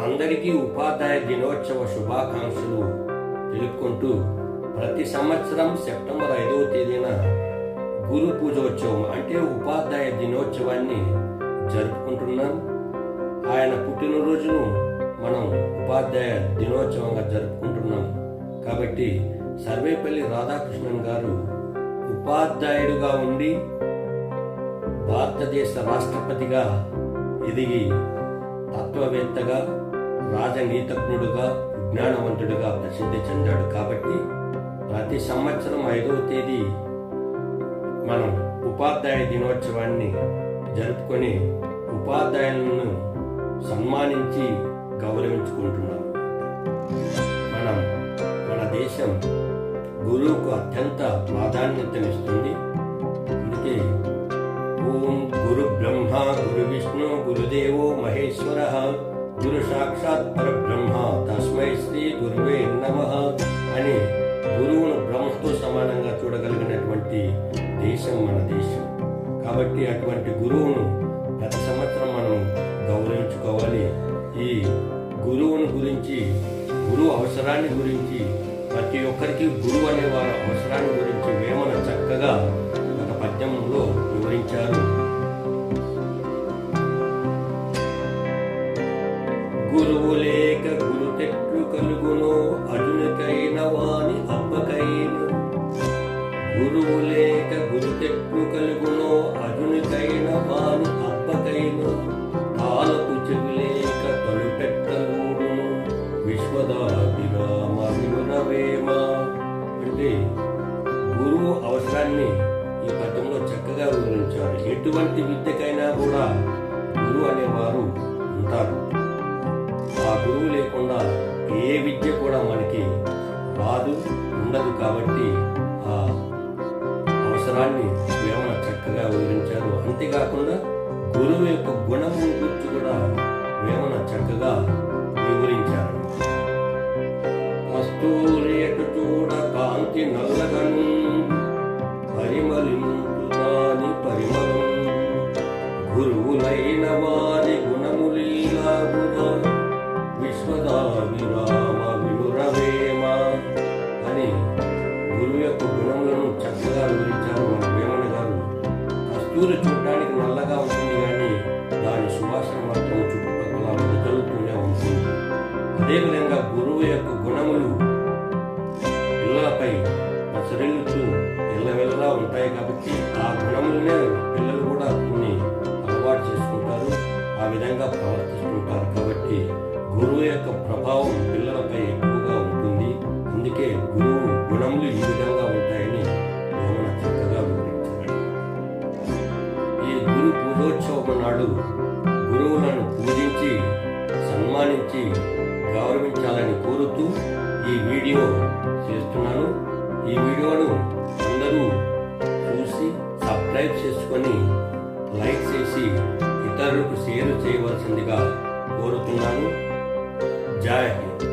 అందరికీ ఉపాధ్యాయ దినోత్సవ శుభాకాంక్షలు తెలుపుకుంటూ ప్రతి సంవత్సరం సెప్టెంబర్ 5వ తేదీన గురు పూజోత్సవం అంటే ఉపాధ్యాయ దినోత్సవాన్ని జరుపుకుంటున్నాం. ఆయన పుట్టినరోజును మనం ఉపాధ్యాయ దినోత్సవంగా జరుపుకుంటున్నాం. కాబట్టి సర్వేపల్లి రాధాకృష్ణన్ గారు ఉపాధ్యాయుడిగా ఉండి భారతదేశ రాష్ట్రపతిగా ఎదిగి తత్వవేత్తగా, రాజనీతజ్ఞుడుగా, విజ్ఞానవంతుడిగా ప్రసిద్ధి చెందాడు. కాబట్టి ప్రతి సంవత్సరం 5వ తేదీ మనం ఉపాధ్యాయ దినోత్సవాన్ని జరుపుకొని ఉపాధ్యాయులను సన్మానించి గౌరవించుకుంటున్నాం. మన దేశం గురువుకు అత్యంత ప్రాధాన్యతనిస్తుంది. అందుకే ఓం గురు బ్రహ్మ గురు విష్ణు గురుదేవో మహేశ్వర గురు సాక్షాత్ పరబ్రహ్మ తస్మై శ్రీ గురువే నమః అని గురువును బ్రహ్మతో సమానంగా చూడగలిగినటువంటి దేశం మన దేశం. కాబట్టి అటువంటి గురువును ప్రతి సంవత్సరం మనం గౌరవించుకోవాలి. ఈ గురువుని గురించి, గురువు అవసరాన్ని గురించి, ప్రతి ఒక్కరికి గురువు అనే వారి అవసరాన్ని గురించి వేమన చక్కగా ఒక పద్యంలో వివరించారు. గురువు లేక గురు తెట్లు కలుగునో అర్జునికైన వాని అబ్బకైన. గురువు లేక గురు తెట్లు కలుగునో అర్జునికైన వాని అబ్బకైన. తాలకు చెవి లేక తలుపెట్టలూడును విశ్వదాభిరామ వినురవేమ. అంటే గురువు అవసరాన్ని ఈ పద్యంలో చక్కగా వివరించారు. ఎటువంటి విద్యకైనా కూడా గురువు అనేవారు ఉంటారు. ఆ గురువు లేకుండా ఏ విద్య కూడా మనకి రాదు, ఉండదు. కాబట్టి ఆ అవసరాన్ని వేమన చక్కగా వివరించారు. అంతేకాకుండా గురువు యొక్క గుణము గురించి కూడా వేమన చక్కగా వివరించారు. కస్తూరియటు చూడ కాంతి నల్లగను పరిమళించుదాని పరిమళం. గురువులైన వారి గుణములీలాగుగా విశ్వదాభిరామ వినురవేమ అని గురువు యొక్క గుణములను చక్కగా వివరించారు మన వేమన గారు. కస్తూరి చూడడానికి నల్లగా ఉంటుంది కానీ దాని సువాసన మాత్రం చుట్టుపక్కల వెదజల్లుతూనే ఉంటుంది. అదేవిధంగా గురువు యొక్క గుణములు పిల్లలపై ప్రసరిల్లుతూ ఎల్లవెల్లలా ఉంటాయి. కాబట్టి ఆ గుణములనే పిల్లలు కూడా కొన్ని అలవాటు చేసుకుంటారు, ఆ విధంగా ప్రవర్తిస్తుంటారు. కాబట్టి గురువు యొక్క ప్రభావం పిల్లలపై ఎక్కువగా ఉంటుంది. అందుకే గురువు గుణములు ఈ విధంగా ఉంటాయని వేమన చక్కగా వివరించాడు. ఈ గురు పూజోత్సవం నాడు గురువులను పూజించి సన్మానించి గౌరవించాలని కోరుతూ ఈ వీడియో చేస్తున్నాను. ఈ వీడియోను అందరూ చూసి సబ్స్క్రైబ్ చేసుకొని లైక్ చేసి ఇతరులకు షేర్ చేయవలసిందిగా కోరుతున్నాను. జై హింద్.